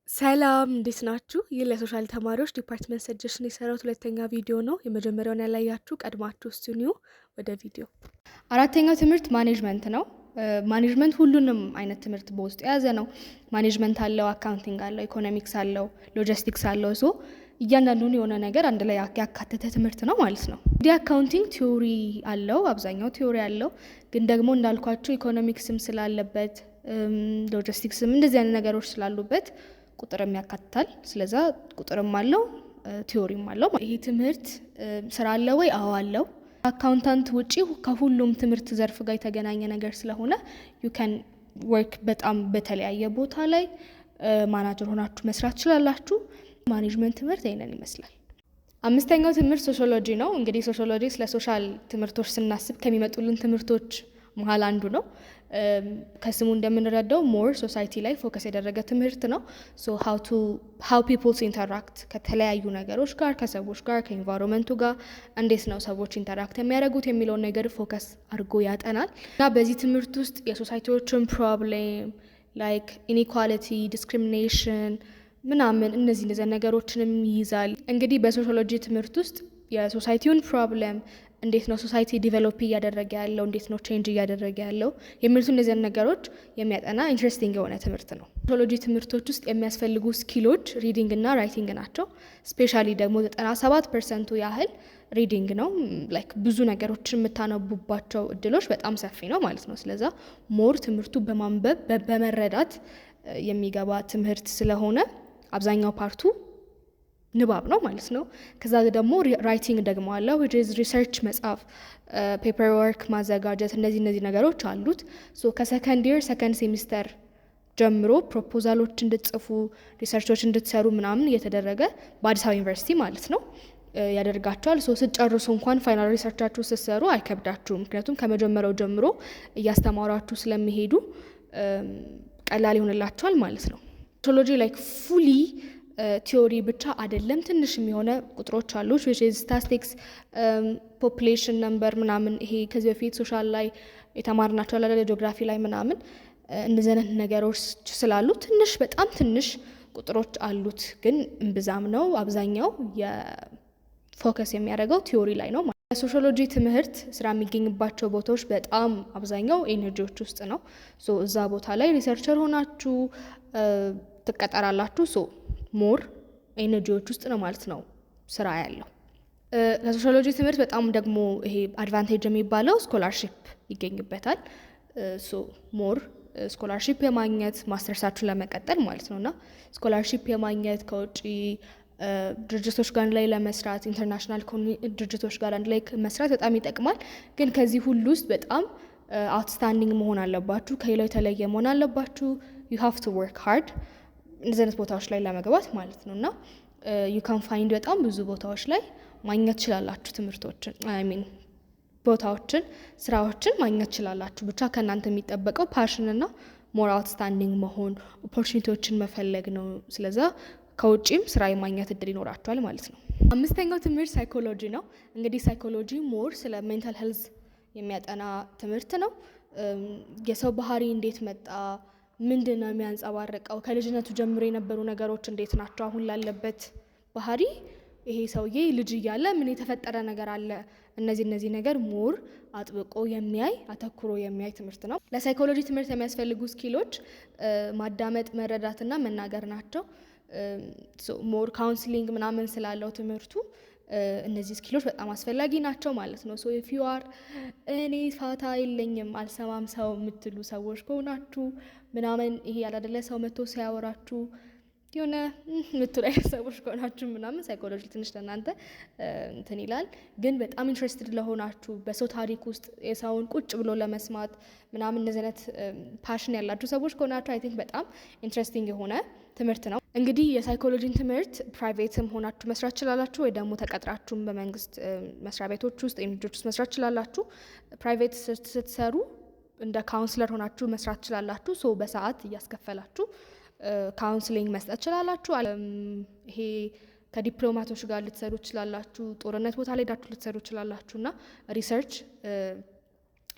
ሰላም እንዴት ናችሁ? ይህ ለሶሻል ተማሪዎች ዲፓርትመንት ሰጀሽን የሰራሁት ሁለተኛ ቪዲዮ ነው። የመጀመሪያውን ያላያችሁ ቀድማችሁ ስቱኒዮ ወደ ቪዲዮ። አራተኛው ትምህርት ማኔጅመንት ነው። ማኔጅመንት ሁሉንም አይነት ትምህርት በውስጡ የያዘ ነው። ማኔጅመንት አለው፣ አካውንቲንግ አለው፣ ኢኮኖሚክስ አለው፣ ሎጂስቲክስ አለው። ሶ እያንዳንዱን የሆነ ነገር አንድ ላይ ያካተተ ትምህርት ነው ማለት ነው። እንግዲህ አካውንቲንግ ቲዮሪ አለው፣ አብዛኛው ቲዮሪ አለው። ግን ደግሞ እንዳልኳችሁ ኢኮኖሚክስም ስላለበት ሎጂስቲክስም እንደዚህ አይነት ነገሮች ስላሉበት ቁጥርም ያካትታል። ስለዛ ቁጥርም አለው ቲዮሪም አለው። ይሄ ትምህርት ስራ አለ ወይ? አዎ አለው። አካውንታንት ውጪ ከሁሉም ትምህርት ዘርፍ ጋር የተገናኘ ነገር ስለሆነ ዩ ካን ወርክ በጣም በተለያየ ቦታ ላይ ማናጀር ሆናችሁ መስራት ትችላላችሁ። ማኔጅመንት ትምህርት ይሄንን ይመስላል። አምስተኛው ትምህርት ሶሺዮሎጂ ነው። እንግዲህ ሶሺዮሎጂ ስለ ሶሻል ትምህርቶች ስናስብ ከሚመጡልን ትምህርቶች መሀል አንዱ ነው። ከስሙ እንደምንረዳው ሞር ሶሳይቲ ላይ ፎከስ ያደረገ ትምህርት ነው። ሶ ሃው ፒፕልስ ኢንተራክት ከተለያዩ ነገሮች ጋር፣ ከሰዎች ጋር፣ ከኢንቫይሮንመንቱ ጋር እንዴት ነው ሰዎች ኢንተራክት የሚያደርጉት የሚለውን ነገር ፎከስ አድርጎ ያጠናል እና በዚህ ትምህርት ውስጥ የሶሳይቲዎችን ፕሮብሌም ላይክ ኢኒኳሊቲ፣ ዲስክሪሚኔሽን ምናምን እነዚህ ነገሮችንም ይይዛል። እንግዲህ በሶሺዮሎጂ ትምህርት ውስጥ የሶሳይቲውን ፕሮብሌም እንዴት ነው ሶሳይቲ ዲቨሎፕ እያደረገ ያለው፣ እንዴት ነው ቼንጅ እያደረገ ያለው የሚሉት እነዚያን ነገሮች የሚያጠና ኢንትረስቲንግ የሆነ ትምህርት ነው። ሶሺዮሎጂ ትምህርቶች ውስጥ የሚያስፈልጉ ስኪሎች ሪዲንግ እና ራይቲንግ ናቸው። ስፔሻሊ ደግሞ 97% ያህል ሪዲንግ ነው። ላይክ ብዙ ነገሮችን የምታነቡባቸው እድሎች በጣም ሰፊ ነው ማለት ነው። ስለዛ ሞር ትምህርቱ በማንበብ በመረዳት የሚገባ ትምህርት ስለሆነ አብዛኛው ፓርቱ ንባብ ነው ማለት ነው። ከዛ ደግሞ ራይቲንግ ደግሞ አለው which is ሪሰርች መጻፍ፣ ፔፐር ወርክ ማዘጋጀት እነዚህ ነገሮች አሉት። ሶ ከሰከንድ ይር ሰከንድ ሴሚስተር ጀምሮ ፕሮፖዛሎች እንድትጽፉ ሪሰርቾች እንድትሰሩ ምናምን እየተደረገ በአዲስ አበባ ዩኒቨርሲቲ ማለት ነው ያደርጋቸዋል። ሶ ስትጨርሱ እንኳን ፋይናል ሪሰርቻችሁ ስትሰሩ አይከብዳችሁም፣ ምክንያቱም ከመጀመሪያው ጀምሮ እያስተማራችሁ ስለሚሄዱ ቀላል ይሆንላችኋል ማለት ነው። ሶሺዮሎጂ ላይክ ፉሊ ቲዮሪ ብቻ አይደለም፣ ትንሽ የሆነ ቁጥሮች አሉ ስታቲስቲክስ፣ ፖፑሌሽን ነምበር ምናምን። ይሄ ከዚህ በፊት ሶሻል ላይ የተማርናቸው አለ ጂኦግራፊ ላይ ምናምን እንደዚህ አይነት ነገሮች ስላሉ ትንሽ በጣም ትንሽ ቁጥሮች አሉት፣ ግን እምብዛም ነው። አብዛኛው የፎከስ የሚያደርገው ቲዮሪ ላይ ነው። ሶሺዮሎጂ ትምህርት ስራ የሚገኝባቸው ቦታዎች በጣም አብዛኛው ኤነርጂዎች ውስጥ ነው። ሶ እዛ ቦታ ላይ ሪሰርቸር ሆናችሁ ትቀጠራላችሁ። ሶ ሞር ኤነርጂዎች ውስጥ ነው ማለት ነው ስራ ያለው። ከሶሺዮሎጂ ትምህርት በጣም ደግሞ ይሄ አድቫንቴጅ የሚባለው ስኮላርሺፕ ይገኝበታል። ሶ ሞር ስኮላርሺፕ የማግኘት ማስተርሳችሁን ለመቀጠል ማለት ነው እና ስኮላርሺፕ የማግኘት ከውጭ ድርጅቶች ጋር ላይ ለመስራት ኢንተርናሽናል ድርጅቶች ጋር አንድ ላይ መስራት በጣም ይጠቅማል። ግን ከዚህ ሁሉ ውስጥ በጣም አውትስታንዲንግ መሆን አለባችሁ፣ ከሌላው የተለየ መሆን አለባችሁ። ዩ ሃቭ ቱ ወርክ ሃርድ እንደዚህ አይነት ቦታዎች ላይ ለመግባት ማለት ነው እና ዩ ካን ፋይንድ በጣም ብዙ ቦታዎች ላይ ማግኘት ትችላላችሁ ትምህርቶችን ቦታዎችን፣ ስራዎችን ማግኘት ትችላላችሁ። ብቻ ከእናንተ የሚጠበቀው ፓሽን እና ሞር አውትስታንዲንግ መሆን፣ ኦፖርቹኒቲዎችን መፈለግ ነው። ስለዛ ከውጭም ስራ የማግኘት እድል ይኖራቸዋል ማለት ነው። አምስተኛው ትምህርት ሳይኮሎጂ ነው። እንግዲህ ሳይኮሎጂ ሞር ስለ ሜንታል ሄልዝ የሚያጠና ትምህርት ነው። የሰው ባህሪ እንዴት መጣ፣ ምንድን ነው የሚያንጸባርቀው፣ ከልጅነቱ ጀምሮ የነበሩ ነገሮች እንዴት ናቸው፣ አሁን ላለበት ባህሪ ይሄ ሰውዬ ልጅ እያለ ምን የተፈጠረ ነገር አለ፣ እነዚህ ነገር ሞር አጥብቆ የሚያይ አተኩሮ የሚያይ ትምህርት ነው። ለሳይኮሎጂ ትምህርት የሚያስፈልጉ ስኪሎች ማዳመጥ፣ መረዳትና መናገር ናቸው። ሞር ካውንስሊንግ ምናምን ስላለው ትምህርቱ እነዚህ ስኪሎች በጣም አስፈላጊ ናቸው ማለት ነው። ሶ ኢፍ ዩ አር እኔ ፋታ የለኝም አልሰማም ሰው የምትሉ ሰዎች ከሆናችሁ ምናምን ይሄ ያላደለ ሰው መጥቶ ሲያወራችሁ የሆነ ምትሉ አይነት ሰዎች ከሆናችሁ ምናምን ሳይኮሎጂ ትንሽ ለእናንተ እንትን ይላል። ግን በጣም ኢንትረስትድ ለሆናችሁ በሰው ታሪክ ውስጥ የሰውን ቁጭ ብሎ ለመስማት ምናምን እንደዚህ አይነት ፓሽን ያላችሁ ሰዎች ከሆናችሁ አይ ቲንክ በጣም ኢንትረስቲንግ የሆነ ትምህርት ነው። እንግዲህ የሳይኮሎጂን ትምህርት ፕራይቬትም ሆናችሁ መስራት ትችላላችሁ፣ ወይ ደግሞ ተቀጥራችሁም በመንግስት መስሪያ ቤቶች ውስጥ ኤንጂኦዎች ውስጥ መስራት ትችላላችሁ። ፕራይቬት ስትሰሩ እንደ ካውንስለር ሆናችሁ መስራት ትችላላችሁ። ሶ በሰዓት እያስከፈላችሁ ካውንስሊንግ መስጠት ትችላላችሁ። ይሄ ከዲፕሎማቶች ጋር ልትሰሩ ትችላላችሁ። ጦርነት ቦታ ላይ ሄዳችሁ ልትሰሩ ትችላላችሁ እና ሪሰርች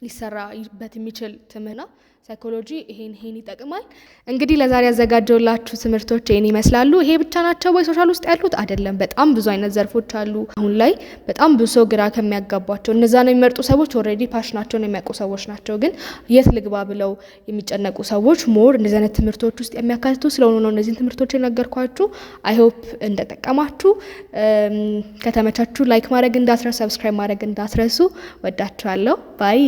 ሊሰራበት የሚችል ትምህርት ነው። ሳይኮሎጂ ይሄን ይጠቅማል። እንግዲህ ለዛሬ ያዘጋጀውላችሁ ትምህርቶች ይሄን ይመስላሉ። ይሄ ብቻ ናቸው ወይ ሶሻል ውስጥ ያሉት? አይደለም። በጣም ብዙ አይነት ዘርፎች አሉ። አሁን ላይ በጣም ብዙ ሰው ግራ ከሚያጋባቸው እነዛ ነው የሚመርጡ ሰዎች ኦሬዲ ፓሽናቸውን የሚያውቁ ሰዎች ናቸው። ግን የት ልግባ ብለው የሚጨነቁ ሰዎች ሞር እንደዚህ አይነት ትምህርቶች ውስጥ የሚያካትቱ ስለሆኑ ነው እነዚህን ትምህርቶች የነገርኳችሁ። አይ ሆፕ እንደጠቀማችሁ። ከተመቻችሁ ላይክ ማድረግ እንዳትረሱ፣ ሰብስክራይብ ማድረግ እንዳትረሱ። ወዳችኋለሁ። ባይ